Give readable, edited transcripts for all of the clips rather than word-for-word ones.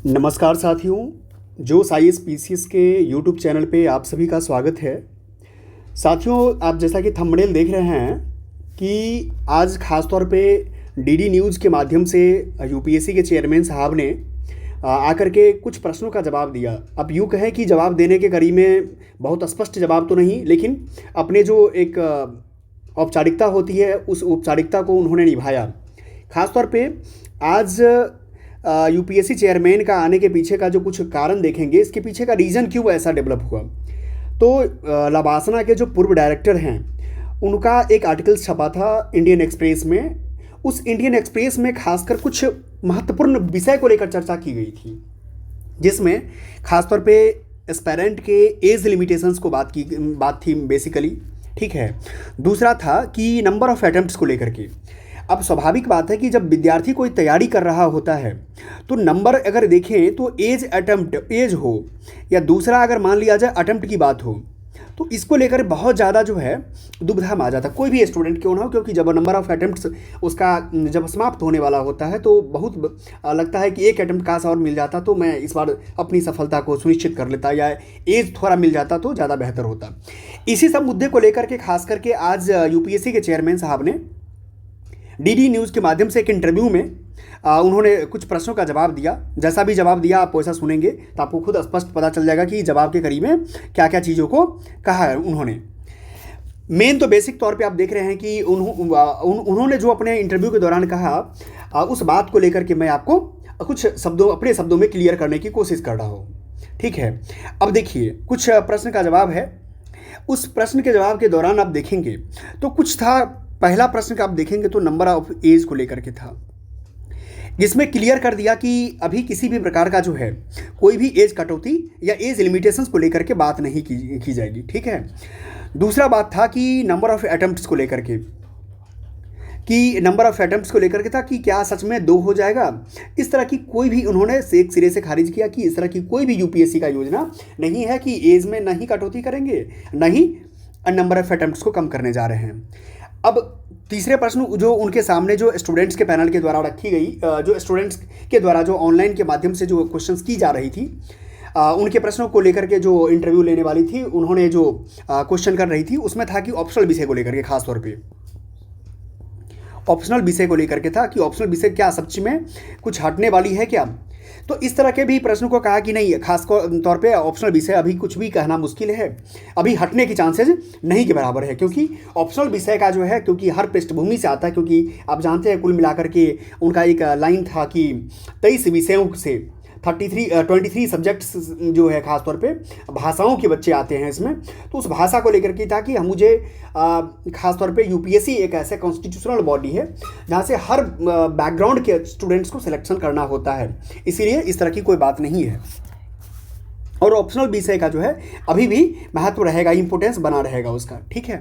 नमस्कार साथियों, जो साइंस स्पीसीज के यूट्यूब चैनल पे आप सभी का स्वागत है। साथियों, आप जैसा कि थंबनेल देख रहे हैं कि आज ख़ास तौर पे डीडी न्यूज़ के माध्यम से यूपीएससी के चेयरमैन साहब ने आकर के कुछ प्रश्नों का जवाब दिया। अब यूँ कहें कि जवाब देने के कड़ी में बहुत स्पष्ट जवाब तो नहीं, लेकिन अपने जो एक औपचारिकता होती है उस औपचारिकता को उन्होंने निभाया। ख़ास तौर पे आज यूपीएससी चेयरमैन का आने के पीछे का जो कुछ कारण देखेंगे, इसके पीछे का रीज़न क्यों ऐसा डेवलप हुआ। तो लवासना के जो पूर्व डायरेक्टर हैं, उनका एक आर्टिकल छपा था इंडियन एक्सप्रेस में। उस इंडियन एक्सप्रेस में खासकर कुछ महत्वपूर्ण विषय को लेकर चर्चा की गई थी, जिसमें खासतौर पे एस्पायरेंट के एज लिमिटेशंस को बात थी बेसिकली। ठीक है। दूसरा था कि नंबर ऑफ़ अटेम्प्ट्स को लेकर के। अब स्वाभाविक बात है कि जब विद्यार्थी कोई तैयारी कर रहा होता है तो नंबर अगर देखें तो एज हो या दूसरा अगर मान लिया जाए अटेम्प्ट की बात हो, तो इसको लेकर बहुत ज़्यादा जो है दुविधा में आ जाता है कोई भी स्टूडेंट क्यों ना हो, क्योंकि जब नंबर ऑफ़ अटेम्प्ट्स उसका जब समाप्त होने वाला होता है तो बहुत लगता है कि एक अटेम्प्ट काश और मिल जाता तो मैं इस बार अपनी सफलता को सुनिश्चित कर लेता, या एज थोड़ा मिल जाता तो ज़्यादा बेहतर होता। इसी सब मुद्दे को लेकर के खास करके आज यूपीएससी के चेयरमैन साहब ने डीडी न्यूज़ के माध्यम से एक इंटरव्यू में उन्होंने कुछ प्रश्नों का जवाब दिया। जैसा भी जवाब दिया आप वैसा सुनेंगे तो आपको खुद स्पष्ट पता चल जाएगा कि जवाब के करीब में क्या क्या चीज़ों को कहा है उन्होंने। मेन तो बेसिक तौर पे आप देख रहे हैं कि उन्होंने जो अपने इंटरव्यू के दौरान कहा, उस बात को लेकर के मैं आपको कुछ अपने शब्दों में क्लियर करने की कोशिश कर रहा हूँ। ठीक है। अब देखिए, कुछ प्रश्न का जवाब है। उस प्रश्न के जवाब के दौरान आप देखेंगे तो कुछ था। पहला प्रश्न का आप देखेंगे तो नंबर ऑफ एज को लेकर के था, जिसमें क्लियर कर दिया कि अभी किसी भी प्रकार का जो है कोई भी एज कटौती या एज लिमिटेशंस को लेकर के बात नहीं की जाएगी। ठीक है। दूसरा बात था कि नंबर ऑफ अटेम्प्ट्स को लेकर के, था कि क्या सच में 2 हो जाएगा। इस तरह की कोई भी उन्होंने एक सिरे से खारिज किया कि इस तरह की कोई भी यूपीएससी का योजना नहीं है कि एज में नहीं कटौती करेंगे, नहीं नंबर ऑफ अटेम्प्ट्स को कम करने जा रहे हैं। अब तीसरे प्रश्न जो उनके सामने जो स्टूडेंट्स के पैनल के द्वारा रखी गई, जो स्टूडेंट्स के द्वारा जो ऑनलाइन के माध्यम से जो क्वेश्चंस की जा रही थी, उनके प्रश्नों को लेकर के जो इंटरव्यू लेने वाली थी, उन्होंने जो क्वेश्चन कर रही थी उसमें था कि ऑप्शनल विषय को लेकर के, खास तौर पे ऑप्शनल विषय को लेकर के था कि ऑप्शनल विषय क्या सच में कुछ हटने वाली है क्या। तो इस तरह के भी प्रश्न को कहा कि नहीं, खास तौर पे ऑप्शनल विषय अभी कुछ भी कहना मुश्किल है, अभी हटने की चांसेस नहीं के बराबर है, क्योंकि ऑप्शनल विषय का जो है, क्योंकि हर पृष्ठभूमि से आता है, क्योंकि आप जानते हैं कुल मिलाकर के उनका एक लाइन था कि 23 विषयों से 23 सब्जेक्ट्स जो है खास तौर पे भाषाओं के बच्चे आते हैं इसमें। तो उस भाषा को लेकर के था कि मुझे खास तौर पे यूपीएससी एक ऐसा कॉन्स्टिट्यूशनल बॉडी है जहाँ से हर बैकग्राउंड के स्टूडेंट्स को सिलेक्शन करना होता है, इसीलिए इस तरह की कोई बात नहीं है। और ऑप्शनल विषय का जो है अभी भी महत्व रहेगा, इंपोर्टेंस बना रहेगा उसका। ठीक है।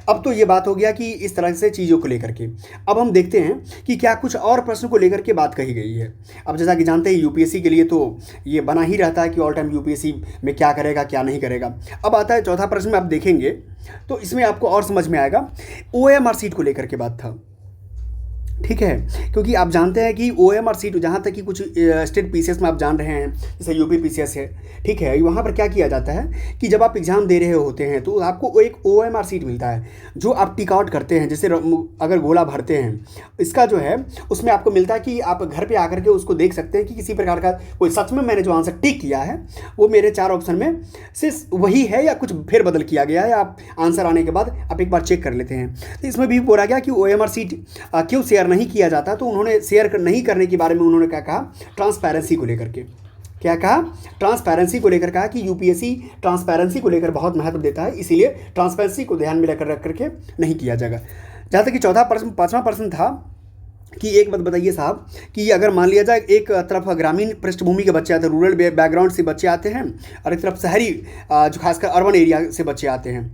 अब तो ये बात हो गया कि इस तरह से चीज़ों को लेकर के। अब हम देखते हैं कि क्या कुछ और प्रश्न को लेकर के बात कही गई है। अब जैसा कि जानते हैं यूपीएससी के लिए तो ये बना ही रहता है कि ऑल टाइम यूपीएससी में क्या करेगा क्या नहीं करेगा। अब आता है चौथा प्रश्न में, आप देखेंगे तो इसमें आपको और समझ में आएगा। ओएमआर सीट को लेकर के बात था। ठीक है। क्योंकि आप जानते हैं कि ओएमआर सीट, जहाँ तक कि कुछ स्टेट पीसीएस में आप जान रहे हैं, जैसे यूपी पीसीएस है, ठीक है, वहाँ पर क्या किया जाता है कि जब आप एग्ज़ाम दे रहे होते हैं तो आपको एक ओएमआर सीट मिलता है जो आप टिक आउट करते हैं। जैसे अगर गोला भरते हैं, इसका जो है उसमें आपको मिलता है कि आप घर पर आकर के उसको देख सकते हैं कि किसी प्रकार का कोई सच में मैंने जो आंसर टिक किया है वो मेरे 4 ऑप्शन में से वही है या कुछ फेरबदल किया गया है। आप आंसर आने के बाद आप एक बार चेक कर लेते हैं। तो इसमें भी बोला गया कि ओएमआर सीट क्यों शेयर नहीं किया जाता, तो उन्होंने शेयर नहीं करने के बारे में उन्होंने क्या कहा, ट्रांसपेरेंसी को लेकर के। क्या कहा? ट्रांसपेरेंसी को लेकर कहा कि यूपीएससी ट्रांसपेरेंसी को लेकर बहुत महत्व देता है, इसीलिए ट्रांसपेरेंसी को ध्यान में रख करके नहीं किया जाएगा। जहाँ तक कि पाँचवा प्रश्न था कि एक बात बताइए साहब कि अगर मान लिया जाए एक तरफ ग्रामीण पृष्ठभूमि के बच्चे आते हैं, रूरल बैकग्राउंड से बच्चे आते हैं, और एक तरफ शहरी जो खासकर अर्बन एरिया से बच्चे आते हैं,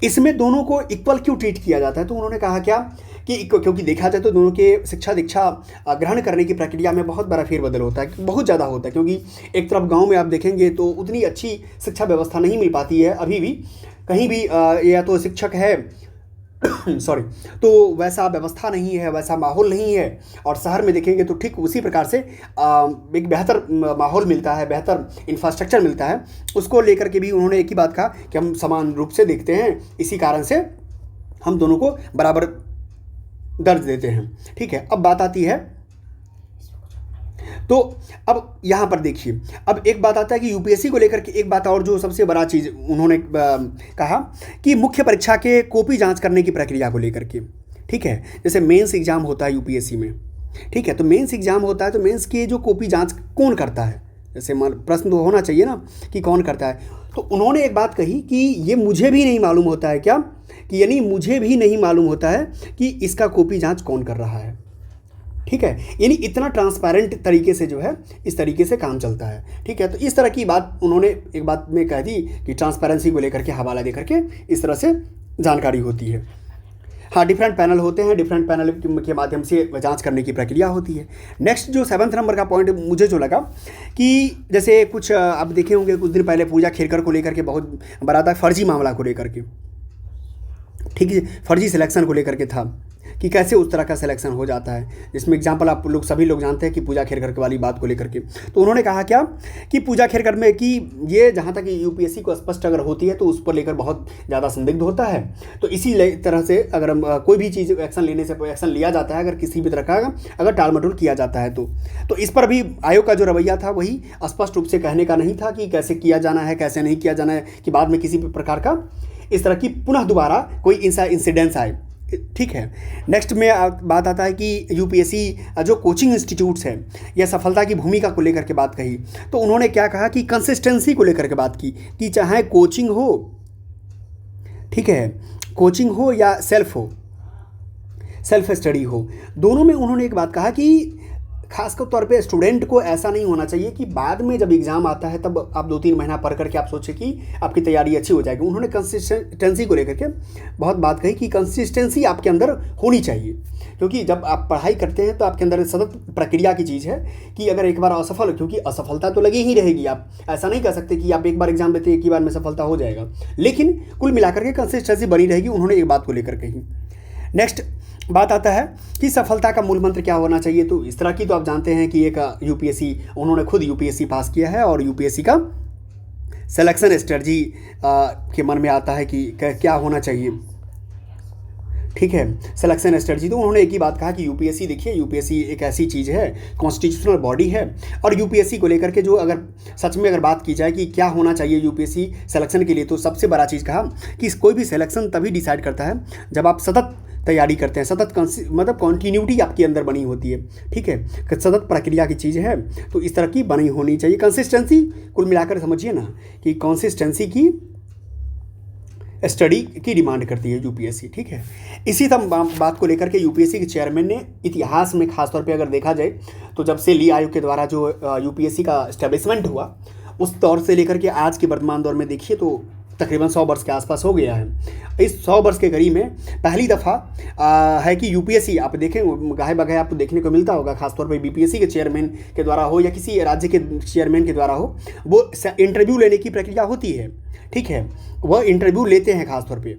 इसमें दोनों को इक्वल क्यों ट्रीट किया जाता है। तो उन्होंने कहा क्या कि क्योंकि देखा जाए तो दोनों के शिक्षा दीक्षा ग्रहण करने की प्रक्रिया में बहुत बड़ा फेरबदल होता है, बहुत ज़्यादा होता है। क्योंकि एक तरफ गांव में आप देखेंगे तो उतनी अच्छी शिक्षा व्यवस्था नहीं मिल पाती है अभी भी, कहीं भी या तो शिक्षक है सॉरी, तो वैसा व्यवस्था नहीं है, वैसा माहौल नहीं है। और शहर में देखेंगे तो ठीक उसी प्रकार से एक बेहतर माहौल मिलता है, बेहतर इंफ्रास्ट्रक्चर मिलता है। उसको लेकर के भी उन्होंने एक ही बात कहा कि हम समान रूप से देखते हैं, इसी कारण से हम दोनों को बराबर दर्ज देते हैं। ठीक है, अब बात आती है, तो अब यहाँ पर देखिए, अब एक बात आता है कि यूपीएससी को लेकर के एक बात और जो सबसे बड़ा चीज़ उन्होंने कहा कि मुख्य परीक्षा के कॉपी जांच करने की प्रक्रिया को लेकर के। ठीक है, जैसे मेंस एग्जाम होता है यूपीएससी में, ठीक है, तो मेंस एग्जाम होता है, तो मेंस की जो कॉपी जांच कौन करता है, जैसे प्रश्न तो होना चाहिए ना कि कौन करता है। तो उन्होंने एक बात कही कि ये मुझे भी नहीं मालूम होता है, क्या कि यानी मुझे भी नहीं मालूम होता है कि इसका कॉपी जांच कौन कर रहा है। ठीक है, यानी इतना ट्रांसपेरेंट तरीके से जो है इस तरीके से काम चलता है। ठीक है, तो इस तरह की बात उन्होंने एक बात में कह दी कि ट्रांसपेरेंसी को लेकर के हवाला देकर के इस तरह से जानकारी होती है। हाँ, डिफरेंट पैनल होते हैं, डिफरेंट पैनल के माध्यम से जांच करने की प्रक्रिया होती है। नेक्स्ट जो 7वें नंबर का पॉइंट मुझे जो लगा कि जैसे कुछ आप देखे होंगे कुछ दिन पहले पूजा खेरकर को लेकर के बहुत बड़ा था फर्जी मामला को लेकर के, ठीक है, फर्जी सिलेक्शन को लेकर के था कि कैसे उस तरह का सिलेक्शन हो जाता है, जिसमें एग्जाम्पल आप लोग सभी लोग जानते हैं कि पूजा खेरकर वाली बात को लेकर के। तो उन्होंने कहा क्या कि पूजा खेरकर में कि ये जहाँ तक यूपीएससी को स्पष्ट अगर होती है तो उस पर लेकर बहुत ज़्यादा संदिग्ध होता है। तो इसी तरह से अगर कोई भी चीज़ एक्शन लेने से एक्शन लिया जाता है, अगर किसी भी तरह का अगर टालमटोल किया जाता है तो इस पर भी आयोग का जो रवैया था वही स्पष्ट रूप से कहने का नहीं था कि कैसे किया जाना है, कैसे नहीं किया जाना है, कि बाद में किसी भी प्रकार का इस तरह की पुनः दोबारा कोई इंसिडेंस आए। ठीक है, नेक्स्ट में बात आता है कि यूपीएससी जो कोचिंग इंस्टीट्यूट्स हैं या सफलता की भूमिका को लेकर के बात कही। तो उन्होंने क्या कहा कि कंसिस्टेंसी को लेकर के बात की कि चाहे कोचिंग हो, ठीक है, कोचिंग हो या सेल्फ स्टडी हो, दोनों में उन्होंने एक बात कहा कि खासकर तौर पे स्टूडेंट को ऐसा नहीं होना चाहिए कि बाद में जब एग्ज़ाम आता है तब आप 2-3 महीना पढ़ करके आप सोचें कि आपकी तैयारी अच्छी हो जाएगी। उन्होंने कंसिस्टेंसी को लेकर के बहुत बात कही कि कंसिस्टेंसी आपके अंदर होनी चाहिए, क्योंकि जब आप पढ़ाई करते हैं तो आपके अंदर सतत प्रक्रिया की चीज़ है कि अगर एक बार असफल, क्योंकि असफलता तो लगी ही रहेगी, आप ऐसा नहीं कह सकते कि आप एक बार एग्जाम देते एक ही बार में सफलता हो जाएगा, लेकिन कुल मिलाकर के कंसिस्टेंसी बनी रहेगी। उन्होंने एक बात को लेकर कही। नेक्स्ट बात आता है कि सफलता का मूल मंत्र क्या होना चाहिए। तो इस तरह की तो आप जानते हैं कि एक यूपीएससी, उन्होंने खुद यूपीएससी पास किया है और यूपीएससी का सिलेक्शन स्ट्रेटजी के मन में आता है कि क्या होना चाहिए। ठीक है, सिलेक्शन स्ट्रेटजी, तो उन्होंने एक ही बात कहा कि यूपीएससी, देखिए यूपीएससी एक ऐसी चीज़ है, कॉन्स्टिट्यूशनल बॉडी है, और यूपीएससी को लेकर के जो अगर सच में अगर बात की जाए कि क्या होना चाहिए यूपीएससी सिलेक्शन के लिए, तो सबसे बड़ा चीज़ कहा कि कोई भी सिलेक्शन तभी डिसाइड करता है जब आप सतत तैयारी करते हैं, सतत मतलब कॉन्टीन्यूटी आपके अंदर बनी होती है। ठीक है, सतत प्रक्रिया की चीज़ है, तो इस तरह की बनी होनी चाहिए। कंसिस्टेंसी कुल मिलाकर समझिए ना कि कंसिस्टेंसी की स्टडी की डिमांड करती है यूपीएससी। ठीक है, इसी बात को लेकर के यूपीएससी के चेयरमैन ने इतिहास में खासतौर पे अगर देखा जाए तो जब से ली आयोग के द्वारा जो यूपीएससी का एस्टेब्लिशमेंट हुआ उस दौर से लेकर के आज के वर्तमान दौर में देखिए तो तकरीबन 100 वर्ष के आसपास हो गया है। इस 100 वर्ष के करीब में पहली दफ़ा है कि यूपीएससी, आप देखें गाहे बगाहे आपको देखने को मिलता होगा, खासतौर पर बीपीएससी के चेयरमैन के द्वारा हो या किसी राज्य के चेयरमैन के द्वारा हो, वो इंटरव्यू लेने की प्रक्रिया होती है। ठीक है, वह इंटरव्यू लेते हैं खासतौर पे,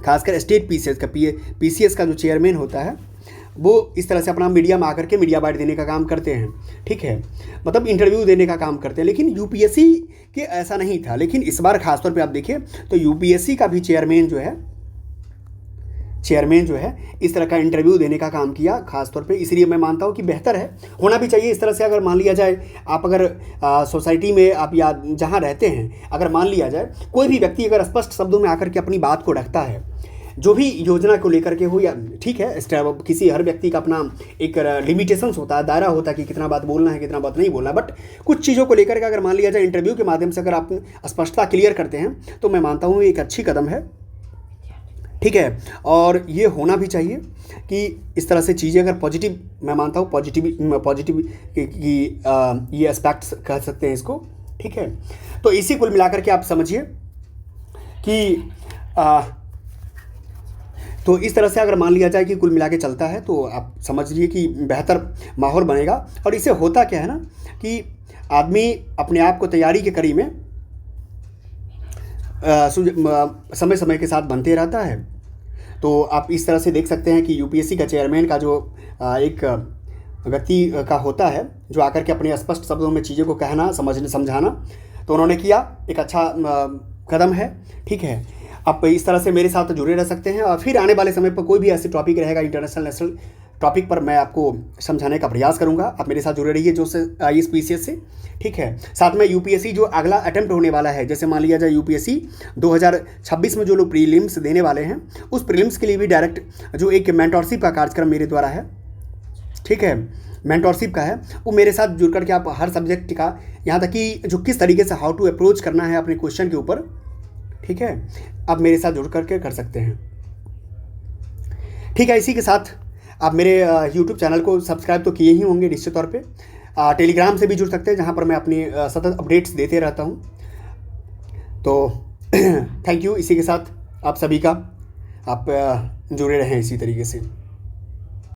खासकर स्टेट पीसीएस का जो चेयरमैन होता है वो इस तरह से अपना मीडिया में आकर के मीडिया बाइट देने का काम करते हैं। ठीक है, मतलब इंटरव्यू देने का काम करते हैं, लेकिन यूपीएससी के ऐसा नहीं था। लेकिन इस बार खासतौर पे आप देखिए तो यूपीएससी का भी चेयरमैन जो है इस तरह का इंटरव्यू देने का काम किया खासतौर पे। इसलिए मैं मानता हूँ कि बेहतर है, होना भी चाहिए इस तरह से। अगर मान लिया जाए आप अगर सोसाइटी में आप या जहाँ रहते हैं, अगर मान लिया जाए कोई भी व्यक्ति अगर स्पष्ट शब्दों में आकर के अपनी बात को रखता है, जो भी योजना को लेकर के हो, या ठीक है किसी हर व्यक्ति का अपना एक लिमिटेशंस होता है, दायरा होता है कि कितना बात बोलना है कितना बात नहीं बोलना, बट कुछ चीज़ों को लेकर के अगर मान लिया जाए इंटरव्यू के माध्यम से अगर आप स्पष्टता क्लियर करते हैं तो मैं मानता हूँ एक अच्छी कदम है। ठीक है, और ये होना भी चाहिए कि इस तरह से चीज़ें अगर पॉजिटिव, मैं मानता हूँ पॉजिटिव की ये एस्पेक्ट्स कह सकते हैं इसको। ठीक है, तो इसी कुल मिलाकर के आप समझिए कि तो इस तरह से अगर मान लिया जाए कि कुल मिला के चलता है तो आप समझ लीजिए कि बेहतर माहौल बनेगा। और इससे होता क्या है ना कि आदमी अपने आप को तैयारी के कड़ी में समय समय के साथ बनते रहता है। तो आप इस तरह से देख सकते हैं कि यूपीएससी का चेयरमैन का जो एक व्यक्ति का होता है जो आकर के अपने स्पष्ट शब्दों में चीज़ों को कहना, समझाना, तो उन्होंने किया, एक अच्छा कदम है। ठीक है, आप इस तरह से मेरे साथ जुड़े रह सकते हैं और फिर आने वाले समय पर कोई भी ऐसे टॉपिक रहेगा इंटरनेशनल नेशनल टॉपिक पर मैं आपको समझाने का प्रयास करूंगा। आप मेरे साथ जुड़े रहिए जो से IAS PCS से। ठीक है, साथ में यूपीएससी जो अगला अटेम्प्ट होने वाला है, जैसे मान लिया जाए यूपीएससी 2026 में जो लोग प्रीलिम्स देने वाले हैं, उस प्रीलिम्स के लिए भी डायरेक्ट जो एक मेंटरशिप का कार्यक्रम मेरे द्वारा है, ठीक है, मेंटरशिप का है, वो मेरे साथ जुड़ करके आप हर सब्जेक्ट का, यहाँ तक कि जो किस तरीके से हाउ टू अप्रोच करना है अपने क्वेश्चन के ऊपर, ठीक है, आप मेरे साथ जुड़ करके कर सकते हैं। ठीक है, इसी के साथ आप मेरे यूट्यूब चैनल को सब्सक्राइब तो किए ही होंगे निश्चित तौर पे। टेलीग्राम से भी जुड़ सकते हैं जहाँ पर मैं अपनी सतत अपडेट्स देते रहता हूँ। तो थैंक यू। इसी के साथ आप सभी का आप जुड़े रहें इसी तरीके से।